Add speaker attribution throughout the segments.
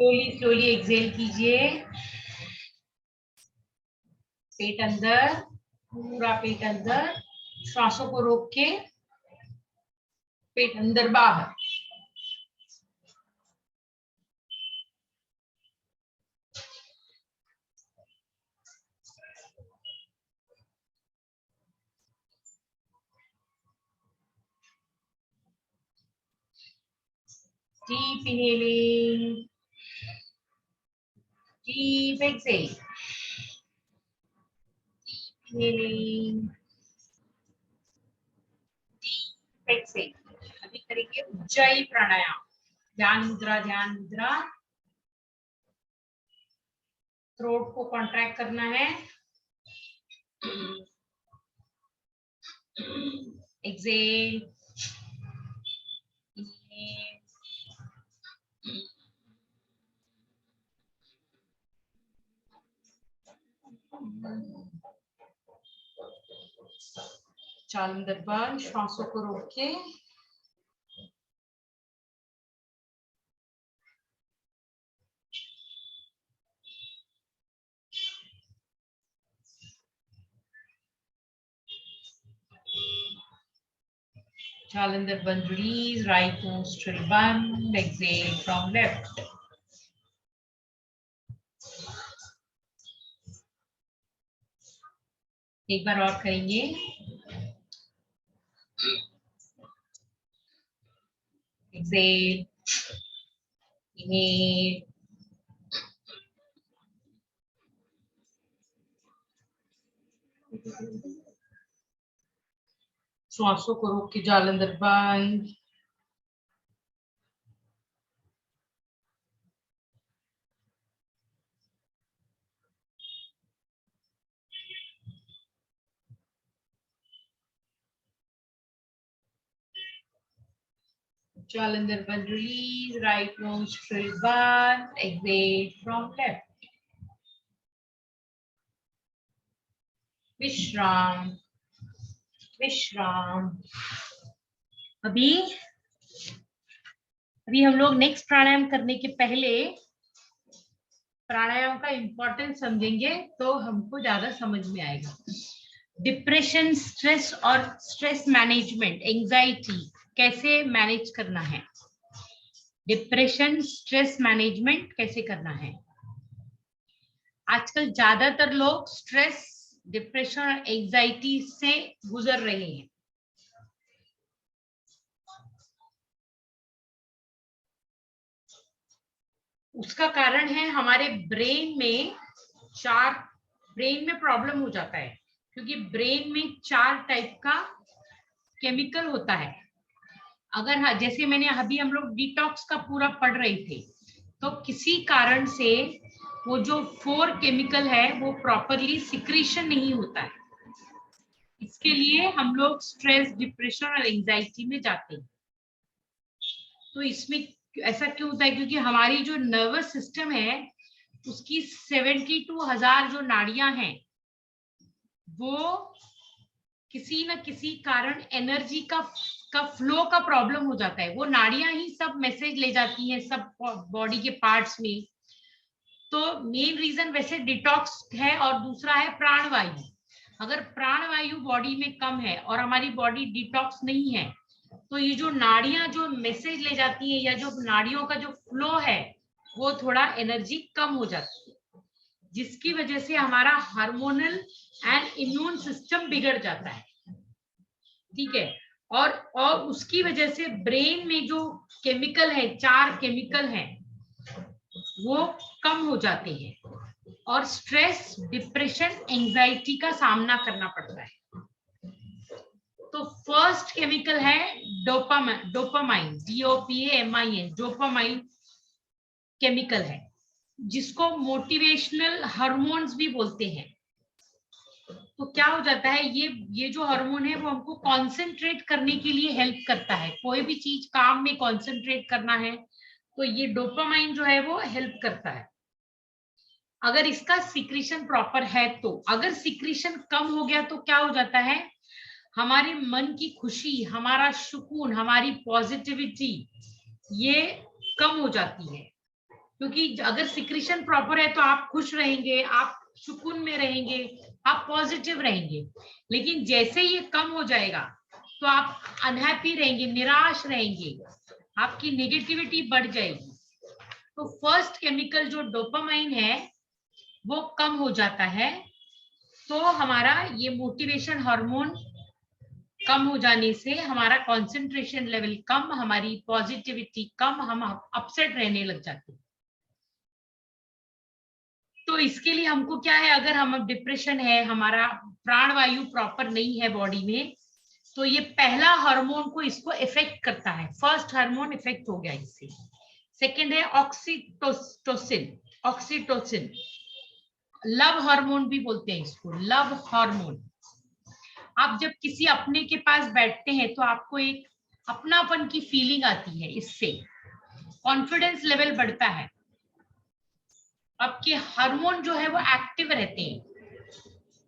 Speaker 1: Slowly slowly Excel कीजिए। पेट अंदर, पूरा पेट अंदर, श्वासों को रोक के पेट अंदर बाहर। Deep inhaling, deep exhale. Deep inhaling, deep exhale. अभी करेंगे उज्जाई प्राणायाम। ध्यान मुद्रा, ध्यान मुद्रा। थ्रोट को कॉन्ट्रैक्ट करना है। एक्सेल, चालंदर बंद, श्वासों को रोक के चालंदर बंद, release, right nostril बंद, exhale from left. एक बार और करेंगे। Exhale, inhale, श्वासों को रोक के जालंधर बंद, जालंधर बंद, release, right nostril बंद, exhale from left. विश्राम, विश्राम। अभी हम लोग नेक्स्ट प्राणायाम करने के पहले प्राणायाम का इंपॉर्टेंस समझेंगे तो हमको ज्यादा समझ में आएगा। डिप्रेशन, स्ट्रेस और स्ट्रेस मैनेजमेंट, एंजाइटी कैसे मैनेज करना है। डिप्रेशन, स्ट्रेस मैनेजमेंट कैसे करना है। आजकल ज्यादातर लोग स्ट्रेस, डिप्रेशन और एंजाइटी से गुजर रहे हैं। उसका कारण है हमारे ब्रेन में प्रॉब्लम हो जाता है, क्योंकि ब्रेन में 4 टाइप का केमिकल होता है। अगर हाँ, जैसे मैंने अभी हम लोग डिटॉक्स का पूरा पढ़ रहे थे, तो किसी कारण से वो जो 4 केमिकल है वो प्रॉपरली सिक्रीशन नहीं होता है। इसके लिए हम लोग स्ट्रेस, डिप्रेशन और एंजाइटी में जाते हैं। तो इसमें ऐसा क्यों होता है? क्योंकि हमारी जो नर्वस सिस्टम है उसकी 72,000 जो नाड़ियां हैं वो किसी न किसी कारण एनर्जी का फ्लो का प्रॉब्लम हो जाता है। वो नाड़ियां ही सब मैसेज ले जाती हैं सब बॉडी के पार्ट्स में। तो मेन रीजन वैसे डिटॉक्स है और दूसरा है प्राणवायु। अगर प्राणवायु बॉडी में कम है और हमारी बॉडी डिटॉक्स नहीं है तो ये जो नाड़ियां जो मैसेज ले जाती है या जो नाड़ियों का जो फ्लो है वो थोड़ा एनर्जी कम हो जाती है, जिसकी वजह से हमारा हार्मोनल एंड इम्यून सिस्टम बिगड़ जाता है। ठीक है। और उसकी वजह से ब्रेन में जो केमिकल है, 4 केमिकल हैं, वो कम हो जाते हैं और स्ट्रेस, डिप्रेशन, एंजाइटी का सामना करना पड़ता है। तो फर्स्ट केमिकल है डोपामाइन, DOPAMIN, डोपामाइन केमिकल है, जिसको मोटिवेशनल हार्मोन्स भी बोलते हैं। तो क्या हो जाता है, ये जो हार्मोन है वो हमको कंसंट्रेट करने के लिए हेल्प करता है। कोई भी चीज काम में कंसंट्रेट करना है तो ये डोपामाइन जो है वो हेल्प करता है, अगर इसका सिक्रीशन प्रॉपर है तो। अगर सिक्रीशन कम हो गया तो क्या हो जाता है, हमारे मन की खुशी, हमारा सुकून, हमारी पॉजिटिविटी ये कम हो जाती है। क्योंकि अगर सिक्रीशन प्रॉपर है तो आप खुश रहेंगे, आप सुकून में रहेंगे, आप पॉजिटिव रहेंगे। लेकिन जैसे ये कम हो जाएगा तो आप अनहैप्पी रहेंगे, निराश रहेंगे, आपकी नेगेटिविटी बढ़ जाएगी। तो फर्स्ट केमिकल जो डोपामाइन है वो कम हो जाता है, तो हमारा ये मोटिवेशन हार्मोन कम हो जाने से हमारा कंसंट्रेशन लेवल कम, हमारी पॉजिटिविटी कम, हम अपसेट रहने लग जाते हैं। तो इसके लिए हमको क्या है, अगर हम डिप्रेशन है, हमारा प्राण वायु प्रॉपर नहीं है बॉडी में, तो ये पहला हार्मोन को इसको इफेक्ट करता है। फर्स्ट हार्मोन इफेक्ट हो गया इससे। सेकंड है ऑक्सीटोसिन। ऑक्सीटोसिन लव हार्मोन भी बोलते हैं इसको, लव हार्मोन। आप जब किसी अपने के पास बैठते हैं तो आपको एक अपनापन की फीलिंग आती है, इससे कॉन्फिडेंस लेवल बढ़ता है, आपके हार्मोन जो है वो एक्टिव रहते हैं।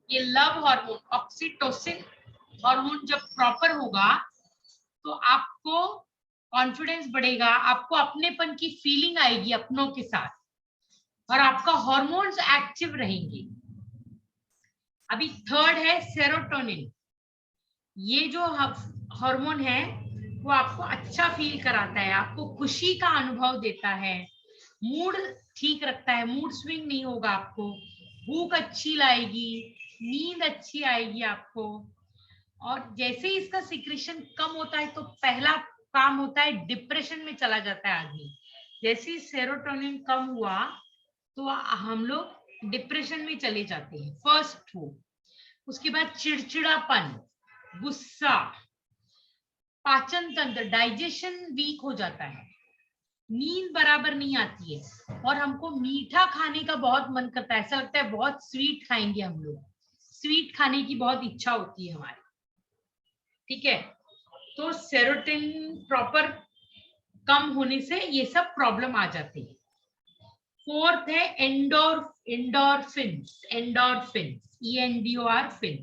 Speaker 1: ये लव हार्मोन, ऑक्सीटोसिन हार्मोन जब प्रॉपर होगा तो आपको कॉन्फिडेंस बढ़ेगा, आपको अपनेपन की फीलिंग आएगी अपनों के साथ, और आपका हार्मोन्स एक्टिव रहेंगे। अभी थर्ड है सेरोटोनिन। ये जो हार्मोन है वो आपको अच्छा फील कराता है, आपको खुशी का अनुभव देता है, मूड ठीक रखता है, मूड स्विंग नहीं होगा आपको, भूख अच्छी लाएगी, नींद अच्छी आएगी आपको। और जैसे ही इसका सिक्रीशन कम होता है तो पहला काम होता है डिप्रेशन में चला जाता है आदमी। जैसे ही सेरोटोनिन कम हुआ तो हम लोग डिप्रेशन में चले जाते हैं, फर्स्ट हो। उसके बाद चिड़चिड़ापन, गुस्सा, पाचन तंत्र, डाइजेशन वीक हो जाता है, नींद बराबर नहीं आती है, और हमको मीठा खाने का बहुत मन करता है, ऐसा लगता है बहुत स्वीट खाएंगे हम लोग, स्वीट खाने की बहुत इच्छा होती है हमारी। ठीक है, तो सेरोटोनिन प्रॉपर कम होने से ये सब प्रॉब्लम आ जाती है। फोर्थ है एंडोर्फिन। एंडोर्फिन ENDORFIN,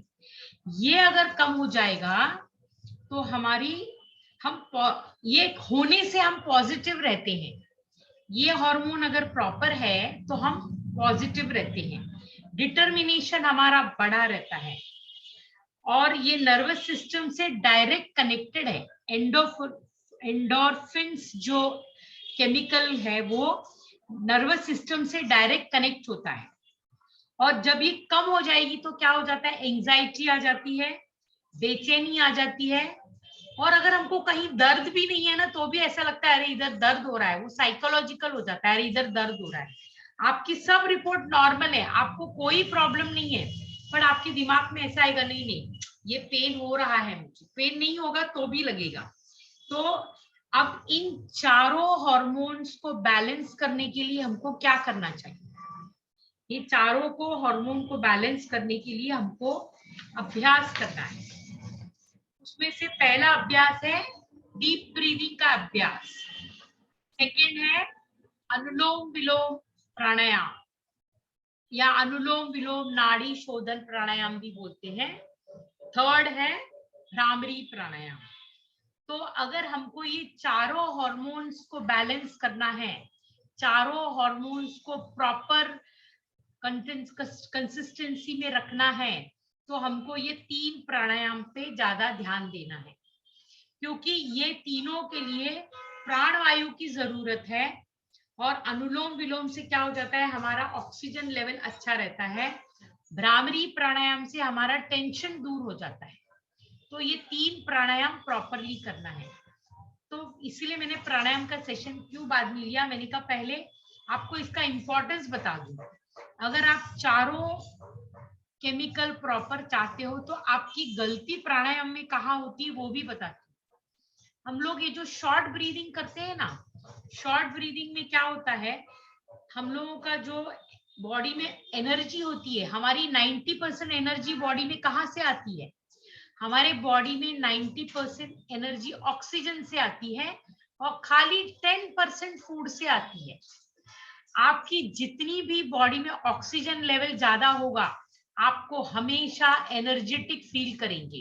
Speaker 1: ये अगर कम हो जाएगा तो हमारी ये होने से हम पॉजिटिव रहते हैं। ये हार्मोन अगर प्रॉपर है तो हम पॉजिटिव रहते हैं, डिटर्मिनेशन हमारा बढ़ा रहता है, और ये नर्वस सिस्टम से डायरेक्ट कनेक्टेड है। एंडोर्फिन्स जो केमिकल है वो नर्वस सिस्टम से डायरेक्ट कनेक्ट होता है, और जब ये कम हो जाएगी तो क्या हो जाता है, एंजाइटी आ जाती है, बेचैनी आ जाती है, और अगर हमको कहीं दर्द भी नहीं है ना तो भी ऐसा लगता है अरे इधर दर्द हो रहा है, वो साइकोलॉजिकल हो जाता है, अरे इधर दर्द हो रहा है। आपकी सब रिपोर्ट नॉर्मल है, आपको कोई प्रॉब्लम नहीं है, पर आपके दिमाग में ऐसा आएगा नहीं नहीं ये पेन हो रहा है, मुझे पेन नहीं होगा तो भी लगेगा। तो अब इन चारों हार्मोन्स को बैलेंस करने के लिए हमको क्या करना चाहिए, ये चारों को हार्मोन को बैलेंस करने के लिए हमको अभ्यास करना है। उसमें से पहला अभ्यास है डीप ब्रीदिंग का अभ्यास, सेकेंड है अनुलोम विलोम प्राणायाम, या अनुलोम विलोम नाड़ी शोधन प्राणायाम भी बोलते हैं, थर्ड है भ्रामरी प्राणायाम। तो अगर हमको ये चारों हार्मोन्स को बैलेंस करना है, चारों हार्मोन्स को प्रॉपर कंसिस्टेंसी में रखना है, तो हमको ये 3 प्राणायाम पे ज्यादा ध्यान देना है, क्योंकि ये तीनों के लिए प्राणवायु की जरूरत है। और अनुलोम विलोम से क्या हो जाता है, हमारा ऑक्सीजन लेवल अच्छा रहता है, भ्रामरी प्राणायाम से हमारा टेंशन दूर हो जाता है। तो ये 3 प्राणायाम प्रॉपरली करना है। तो इसीलिए मैंने प्राणायाम का सेशन क्यों बाद में लिया, मैंने कहा पहले आपको इसका इंपॉर्टेंस बता दूं। अगर आप चारों केमिकल प्रॉपर चाहते हो तो आपकी गलती प्राणायाम में कहाँ होती है वो भी बताती। हम लोग ये जो शॉर्ट ब्रीदिंग करते हैं ना, शॉर्ट ब्रीदिंग में क्या होता है, हम लोगों का जो बॉडी में एनर्जी होती है, हमारी 90% एनर्जी बॉडी में कहाँ से आती है, हमारे बॉडी में 90% एनर्जी ऑक्सीजन से आती है, और खाली 10% फूड से आती है। आपकी जितनी भी बॉडी में ऑक्सीजन लेवल ज्यादा होगा आपको हमेशा एनर्जेटिक फील करेंगे।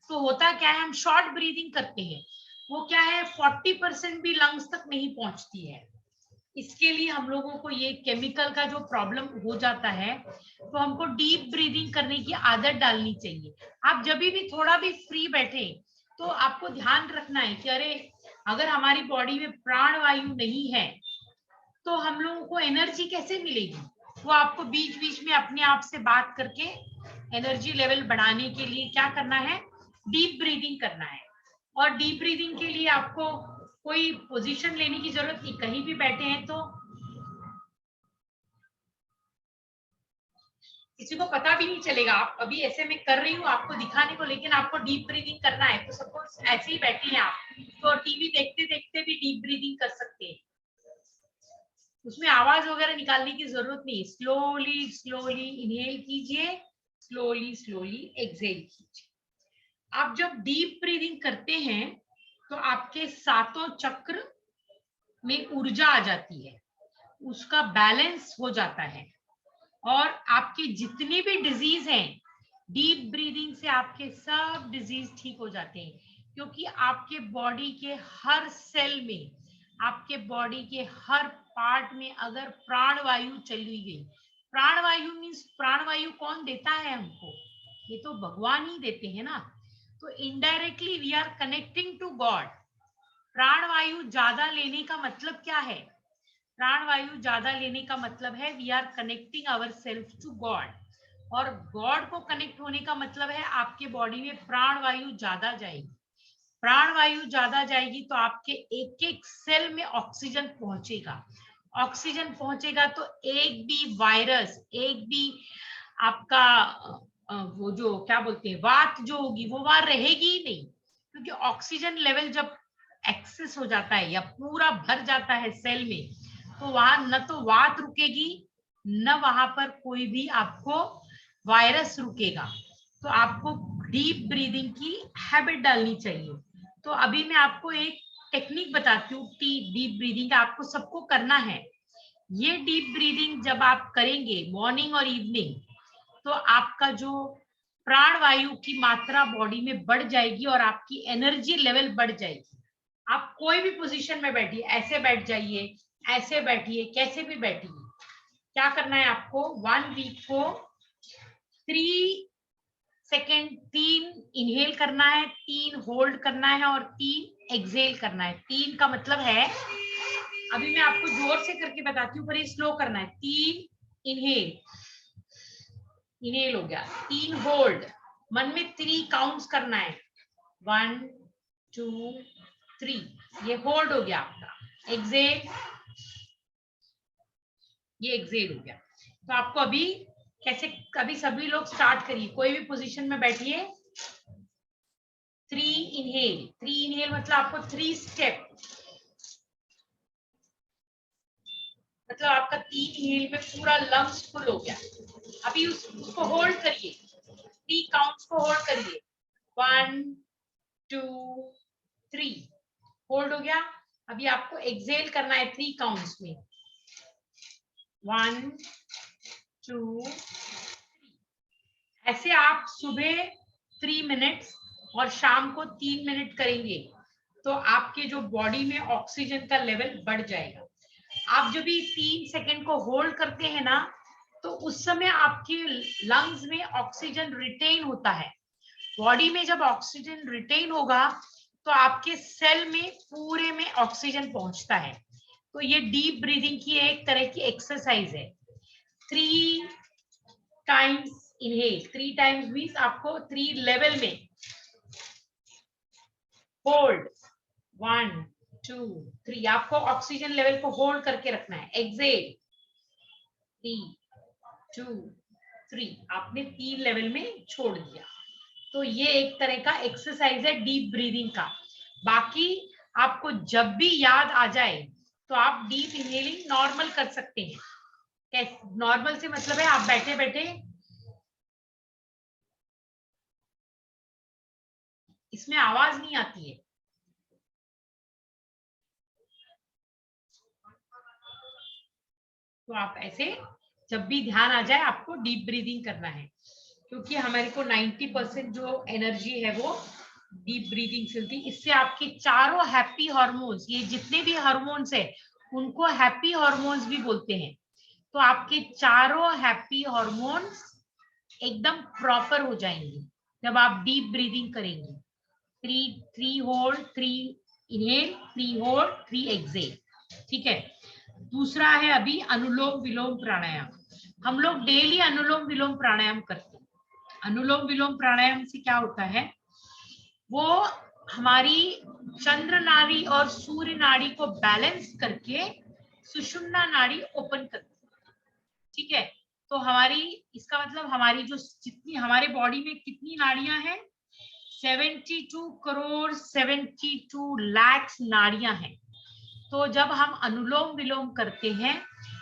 Speaker 1: तो होता क्या है, हम शॉर्ट ब्रीदिंग करते हैं, वो क्या है 40% भी लंग्स तक नहीं पहुंचती है, इसके लिए हम लोगों को ये केमिकल का जो प्रॉब्लम हो जाता है, तो हमको डीप ब्रीदिंग करने की आदत डालनी चाहिए। आप जब भी थोड़ा भी फ्री बैठे तो आपको ध्यान रखना है कि अरे अगर हमारी बॉडी में प्राण वायु नहीं है तो हम लोगों को एनर्जी कैसे मिलेगी। वो आपको बीच बीच में अपने आप से बात करके एनर्जी लेवल बढ़ाने के लिए क्या करना है, डीप ब्रीदिंग करना है। और डीप ब्रीदिंग के लिए आपको कोई पोजीशन लेने की जरूरत नहीं, कहीं भी बैठे हैं तो किसी को पता भी नहीं चलेगा। आप अभी ऐसे मैं कर रही हूँ आपको दिखाने को, लेकिन आपको डीप ब्रीदिंग करना है तो सपोज ऐसे ही बैठे हैं आप, तो टीवी देखते देखते भी डीप ब्रीदिंग कर सकते हैं। उसमें आवाज वगैरह निकालने की जरूरत नहीं। स्लोली स्लोली इनहेल कीजिए, स्लोली स्लोली एक्सहेल कीजिए। आप जब डीप ब्रीदिंग करते हैं तो आपके सातों चक्र में ऊर्जा आ जाती है, उसका बैलेंस हो जाता है, और आपके जितनी भी डिजीज हैं डीप ब्रीदिंग से आपके सब डिजीज ठीक हो जाते हैं। क्योंकि आपके बॉडी के हर सेल में, आपके बॉडी के हर पार्ट में अगर प्राण वायु चली गई, प्राण वायु मीन्स प्राण वायु कौन देता है हमको, ये तो भगवान ही देते हैं ना। तो indirectly we are connecting to God. प्राण वायु ज्यादा लेने का मतलब क्या है, प्राण वायु ज्यादा लेने का मतलब है we are connecting our self to God. और गॉड को कनेक्ट होने का मतलब है आपके बॉडी में प्राण वायु ज्यादा जाएगी। प्राण वायु ज्यादा जाएगी तो आपके एक एक सेल में ऑक्सीजन पहुंचेगा। ऑक्सीजन पहुंचेगा तो एक भी वायरस, एक भी आपका वो जो क्या बोलते हैं वात जो होगी वो वहां रहेगी ही नहीं। क्योंकि ऑक्सीजन लेवल जब एक्सेस हो जाता है या पूरा भर जाता है सेल में, तो वहां न तो वात रुकेगी, न वहां पर कोई भी आपको वायरस रुकेगा। तो आपको डीप ब्रीदिंग की हैबिट डालनी चाहिए। तो अभी मैं आपको एक टेक्निक बताती हूँ डीप ब्रीदिंग, आपको सबको करना है। ये डीप ब्रीदिंग जब आप करेंगे मॉर्निंग और इवनिंग, तो आपका जो प्राण वायु की मात्रा बॉडी में बढ़ जाएगी और आपकी एनर्जी लेवल बढ़ जाएगी। आप कोई भी पोजीशन में बैठिए, ऐसे बैठ जाइए, ऐसे बैठिए, कैसे भी बैठिए। क्या करना है आपको, 1 वीक को 3 सेकेंड 3 इनहेल करना है, 3 होल्ड करना है और 3 एक्सहेल करना है। 3 का मतलब है, अभी मैं आपको जोर से करके बताती हूँ पर ये स्लो करना है। 3 इनहेल, इनहेल हो गया। 3 होल्ड, मन में 3 काउंट्स करना है, 1 2 3, ये होल्ड हो गया आपका। एक्सहेल, ये एक्सहेल हो गया। तो आपको अभी कैसे, कभी सभी लोग स्टार्ट करिए, कोई भी पोजीशन में बैठिए। 3 इनहेल, 3 इनहेल मतलब आपको 3 स्टेप, मतलब आपका 3 इनहेल में पूरा लंग्स फुल हो गया। अभी उसको होल्ड करिए, 3 काउंट्स को होल्ड करिए, 1 2 3, होल्ड हो गया। अभी आपको एक्सहेल करना है 3 काउंट्स में, 1 2 3। ऐसे आप सुबह 3 मिनट्स और शाम को 3 मिनट करेंगे तो आपके जो बॉडी में ऑक्सीजन का लेवल बढ़ जाएगा। आप जब भी 3 सेकंड को होल्ड करते हैं ना, तो उस समय आपके लंग्स में ऑक्सीजन रिटेन होता है। बॉडी में जब ऑक्सीजन रिटेन होगा तो आपके सेल में पूरे में ऑक्सीजन पहुंचता है। तो ये डीप ब्रीदिंग की एक तरह की एक्सरसाइज है। 3 टाइम्स इनहेल, 3 टाइम्स मीन्स आपको 3 लेवल में होल्ड, 1 2 3, आपको ऑक्सीजन लेवल को होल्ड करके रखना है। एक्सहेल 3 2 3, आपने 3 लेवल में छोड़ दिया। तो ये एक तरह का एक्सरसाइज है डीप ब्रीदिंग का। बाकी आपको जब भी याद आ जाए तो आप डीप इनहेलिंग नॉर्मल कर सकते हैं। नॉर्मल से मतलब है आप बैठे बैठे, इसमें आवाज नहीं आती है। तो आप ऐसे जब भी ध्यान आ जाए आपको डीप ब्रीदिंग करना है, क्योंकि हमारे को 90% जो एनर्जी है वो डीप ब्रीदिंग से मिलती है। इससे आपके चारों हैप्पी हार्मोन्स, ये जितने भी हार्मोन्स है उनको हैप्पी हॉर्मोन्स भी बोलते हैं। तो आपके चारों हैप्पी हॉर्मोन्स एकदम प्रॉपर हो जाएंगे जब आप डीप ब्रीदिंग करेंगे। 3 होल्ड, 3 इनहेल, 3 होल्ड, 3 एक्सेल। ठीक है। दूसरा है अभी अनुलोम विलोम प्राणायाम। हम लोग डेली अनुलोम विलोम प्राणायाम करते हैं। अनुलोम विलोम प्राणायाम से क्या होता है, वो हमारी चंद्र नाड़ी और सूर्य नाड़ी को बैलेंस करके सुषुम्ना नाड़ी ओपन करती है। ठीक है। तो हमारी, इसका मतलब हमारी जो जितनी हमारे बॉडी में कितनी नाड़ियां हैं, 72 करोड़ 72 लाख नाड़ियां हैं। तो जब हम अनुलोम विलोम करते हैं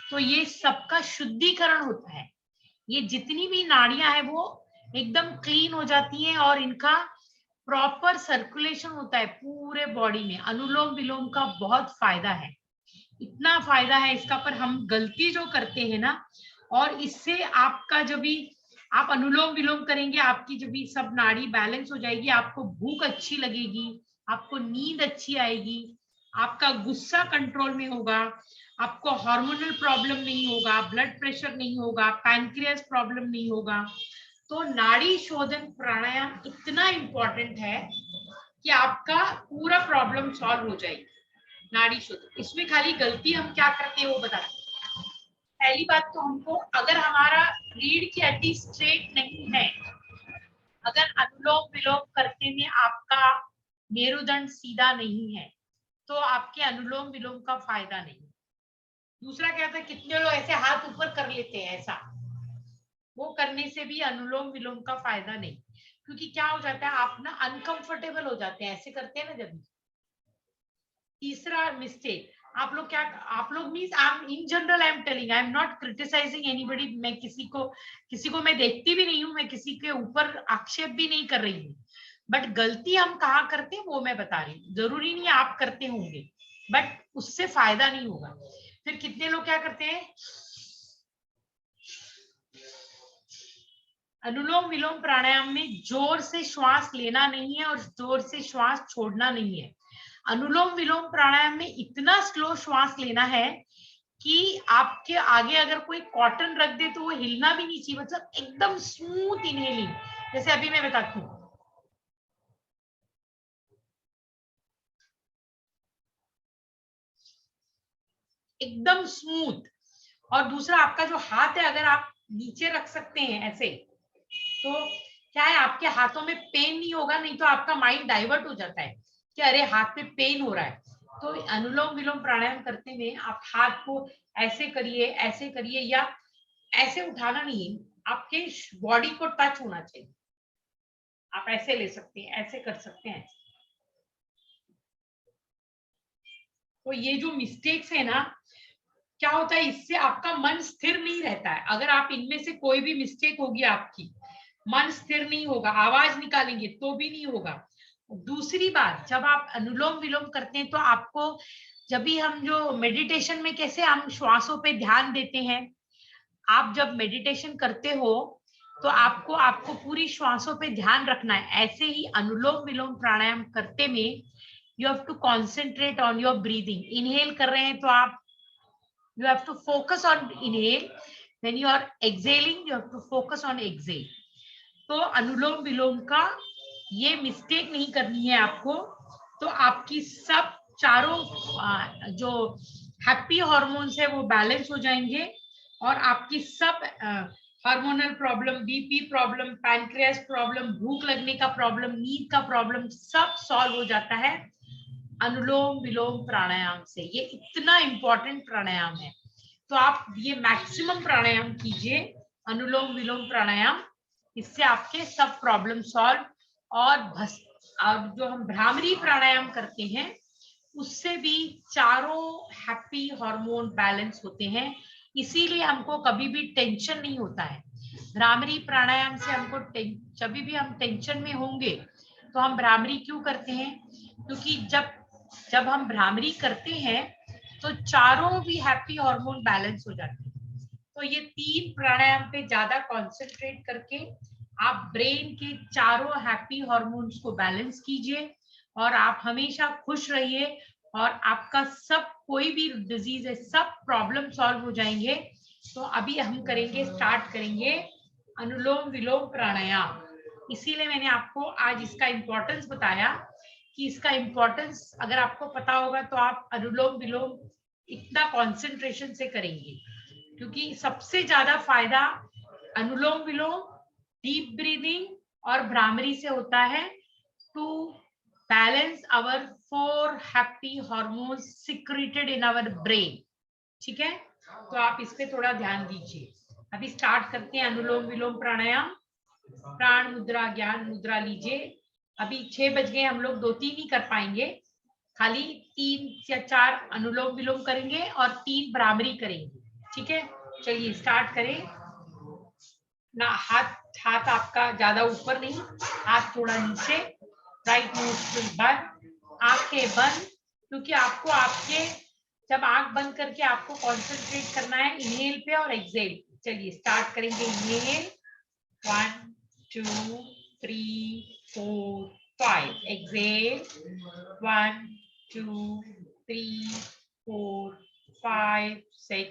Speaker 1: तो ये सबका शुद्धिकरण होता है। ये जितनी भी नाड़ियां हैं वो एकदम क्लीन हो जाती हैं और इनका प्रॉपर सर्कुलेशन होता है पूरे बॉडी में। अनुलोम विलोम का बहुत फायदा है, इतना फायदा है इसका, पर हम गलती जो करते हैं ना, और इससे आपका जब भी आप अनुलोम विलोम करेंगे, आपकी जब भी सब नाड़ी बैलेंस हो जाएगी, आपको भूख अच्छी लगेगी, आपको नींद अच्छी आएगी, आपका गुस्सा कंट्रोल में होगा, आपको हार्मोनल प्रॉब्लम नहीं होगा, ब्लड प्रेशर नहीं होगा, पैनक्रियास प्रॉब्लम नहीं होगा। तो नाड़ी शोधन प्राणायाम इतना इंपॉर्टेंट है कि आपका पूरा प्रॉब्लम सॉल्व हो जाएगी। नाड़ी शोधन, इसमें खाली गलती हम क्या करते हैं वो बता रहे हैं। पहली बात तो हमको, अगर हमारा रीढ़ की हड्डी स्ट्रेट नहीं है, अगर अनुलोम विलोम करते में आपका मेरुदंड सीधा नहीं है, तो आपके अनुलोम विलोम का फायदा नहीं। दूसरा क्या था, कितने लोग ऐसे हाथ ऊपर कर लेते हैं, ऐसा वो करने से भी अनुलोम विलोम का फायदा नहीं, क्योंकि क्या हो जाता है, आप ना अनकंफर्टेबल हो जाते हैं ऐसे करते हैं ना जब। तीसरा मिस्टेक आप लोग क्या, आप लोग means I am in general, I am telling, I am not criticising anybody. मैं किसी को मैं देखती भी नहीं हूँ, मैं किसी के ऊपर आक्षेप भी नहीं कर रही हूँ, बट गलती हम कहाँ करते हैं वो मैं बता रही हूँ। जरूरी नहीं आप करते होंगे, बट उससे फायदा नहीं होगा। फिर कितने लोग क्या करते हैं, अनुलोम विलोम प्राणायाम में जोर से श्वास लेना नहीं है और जोर से श्वास छोड़ना नहीं है। अनुलोम विलोम प्राणायाम में इतना स्लो श्वास लेना है कि आपके आगे अगर कोई कॉटन रख दे तो वो हिलना भी नहीं चाहिए, मतलब एकदम स्मूथ इनहेलिंग। जैसे अभी मैं बताती हूँ, एकदम स्मूथ। और दूसरा, आपका जो हाथ है अगर आप नीचे रख सकते हैं ऐसे, तो क्या है, आपके हाथों में पेन नहीं होगा, नहीं तो आपका माइंड डाइवर्ट हो जाता है कि अरे हाथ पे पेन हो रहा है। तो अनुलोम विलोम प्राणायाम करते हुए आप हाथ को ऐसे करिए, या ऐसे उठाना नहीं है, आपके बॉडी को टच होना चाहिए। आप ऐसे ले सकते हैं, ऐसे कर सकते हैं। तो ये जो मिस्टेक्स है ना, क्या होता है, इससे आपका मन स्थिर नहीं रहता है। अगर आप इनमें से कोई भी मिस्टेक होगी आपकी, मन स्थिर नहीं होगा, आवाज निकालेंगे तो भी नहीं होगा। दूसरी बात, जब आप अनुलोम विलोम करते हैं तो आपको, जब भी हम जो मेडिटेशन में कैसे हम श्वासों पे ध्यान देते हैं, आप जब मेडिटेशन करते हो तो आपको आपको पूरी श्वासों पे ध्यान रखना है। ऐसे ही अनुलोम विलोम प्राणायाम करते में you have to concentrate on your breathing. Inhale कर रहे हैं तो आप, you have to focus on inhale, when you are exhaling you have to focus on exhale। तो अनुलोम विलोम का ये मिस्टेक नहीं करनी है आपको। तो आपकी सब चारों जो हैप्पी हॉर्मोन्स है वो बैलेंस हो जाएंगे, और आपकी सब hormonal problem, BP problem, pancreas problem, भूख लगने का प्रॉब्लम, नींद का प्रॉब्लम, सब सॉल्व हो जाता है अनुलोम विलोम प्राणायाम से। ये इतना इंपॉर्टेंट प्राणायाम है, तो आप ये मैक्सिमम प्राणायाम कीजिए, अनुलोम विलोम प्राणायाम। इससे आपके सब प्रॉब्लम सॉल्व। और जो हम भ्रामरी प्राणायाम करते हैं उससे भी चारों हैप्पी हार्मोन बैलेंस होते हैं, इसीलिए हमको कभी भी टेंशन नहीं होता है। भ्रामरी प्राणायाम से हमको जब भी हम टेंशन में होंगे तो हम भ्रामरी क्यों करते हैं, क्योंकि जब हम भ्रामरी करते हैं तो चारों भी हैप्पी हार्मोन बैलेंस हो जाते हैं। तो ये 3 प्राणायाम पे ज्यादा कंसंट्रेट करके आप ब्रेन के चारों हैप्पी हार्मोन्स को बैलेंस कीजिए, और आप हमेशा खुश रहिए, और आपका सब कोई भी डिजीज है सब प्रॉब्लम सॉल्व हो जाएंगे। तो अभी हम करेंगे, स्टार्ट करेंगे अनुलोम विलोम प्राणायाम। इसीलिए मैंने आपको आज इसका इम्पोर्टेंस बताया कि इसका इम्पोर्टेंस अगर आपको पता होगा तो आप अनुलोम विलोम इतना कंसंट्रेशन से करेंगे, क्योंकि सबसे ज्यादा फायदा अनुलोम विलोम, डीप ब्रीदिंग और भ्रामरी से होता है to balance our 4 happy hormones secreted in our brain. ठीक है, तो आप इस पे थोड़ा ध्यान दीजिए। अभी स्टार्ट करते हैं अनुलोम विलोम प्राणायाम। प्राण मुद्रा, ज्ञान मुद्रा लीजिए। अभी 6 बज गए, हम लोग 2-3 ही कर पाएंगे, खाली 3 या 4 अनुलोम विलोम करेंगे और 3 भ्रामरी करेंगे। ठीक है, चलिए स्टार्ट करें ना। हाथ आपका ज्यादा ऊपर नहीं, हाथ थोड़ा नीचे, राइट नोस्ट्रिल बंद, आंखें बंद, क्योंकि आपको आपके जब आंख बंद करके आपको कंसंट्रेट करना है इनहेल पे और एक्सहेल। चलिए स्टार्ट करेंगे। Inhale 1 2 3 4 5, exhale 1 2 3 4 5 6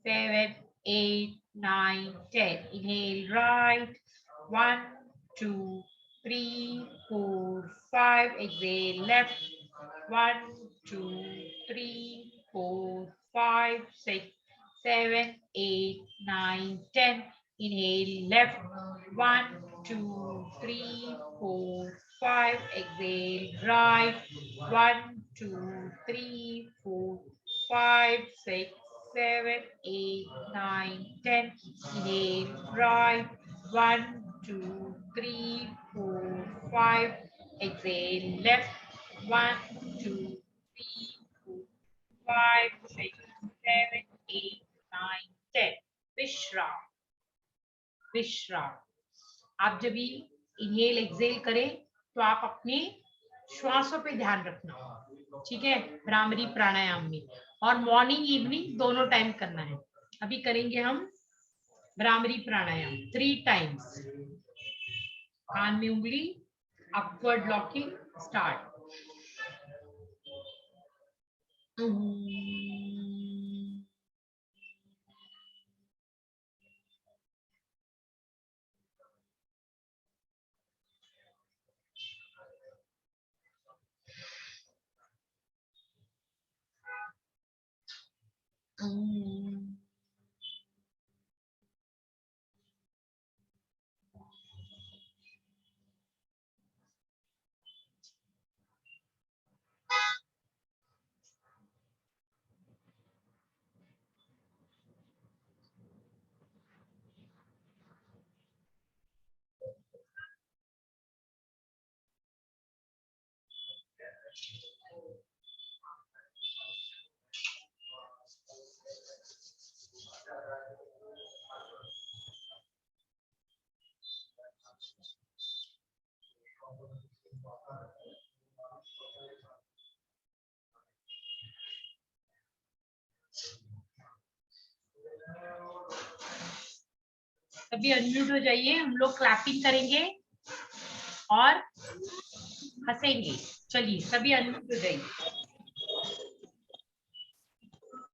Speaker 1: 7 8 9 10. Inhale right, 1 2 3 4 5. Exhale left, 1 2 3 4 5 6 7 8 9 10. Inhale left, 1 2 3 4 5. Exhale right, 1 2 3 4 5 6 7 8 9 10. Inhale right, 1 2 3 4 5. Exhale left, 1 2 3 4 5 6 7 8 9 10. विश्राम। विश्राम। आप जब भी इनहेल एक्सहेल करें तो आप अपने श्वासों पे ध्यान रखना। ठीक है, भ्रामरी प्राणायाम में, और मॉर्निंग इवनिंग दोनों टाइम करना है। अभी करेंगे हम भ्रामरी प्राणायाम 3 टाइम्स। कान में उंगली, अपवर्ड लॉकिंग, स्टार्ट। अभी अनम्यूट हो जाइए, हम लोग क्लैपिंग करेंगे और हंसेंगे। चलिए सभी अनम्यूट हो जाइए।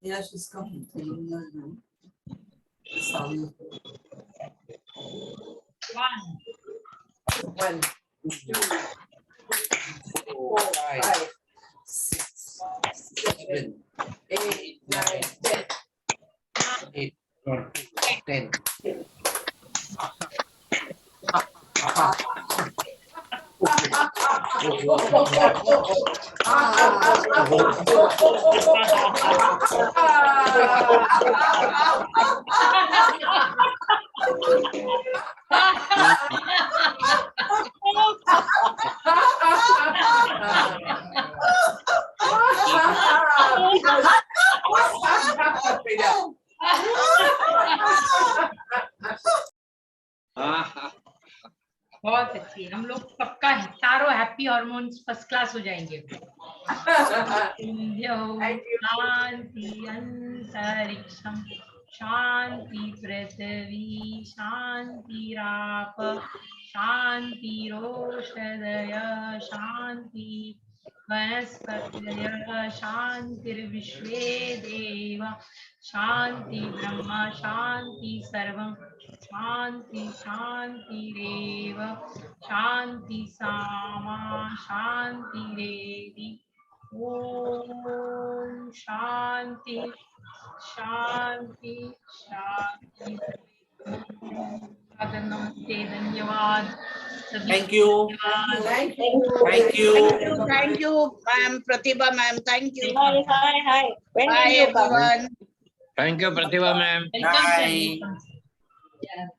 Speaker 2: Yeah, she's coming. Sound.
Speaker 1: 1
Speaker 2: 2 4 5 6 7 8 9 10.
Speaker 3: 8 10.
Speaker 1: बहुत अच्छी, हम लोग सबका सारों हैप्पी हार्मोन्स फर्स्ट क्लास हो जाएंगे। शांति अंतरिक्षम शांति पृथ्वी शांतिराप शांतिरोषधय शांति वनस्पतयः शान्तिर्विश्वे देव शान्ति ब्रह्म शान्ति सर्वं शान्ति शान्तिरेव शान्ति सामा शान्तिरेधि ओम शांति शांति शांति नमस्ते धन्यवाद सभी
Speaker 4: Thank you.
Speaker 1: धन्यवाद।
Speaker 4: Thank you.
Speaker 5: Thank you, ma'am. Pratibha ma'am. Thank you.
Speaker 6: Hi, hi, hi. When
Speaker 5: Bye,
Speaker 6: did you come?
Speaker 5: everyone.
Speaker 7: Thank you, Pratibha ma'am.
Speaker 1: Welcome,
Speaker 4: Bye.
Speaker 1: sir.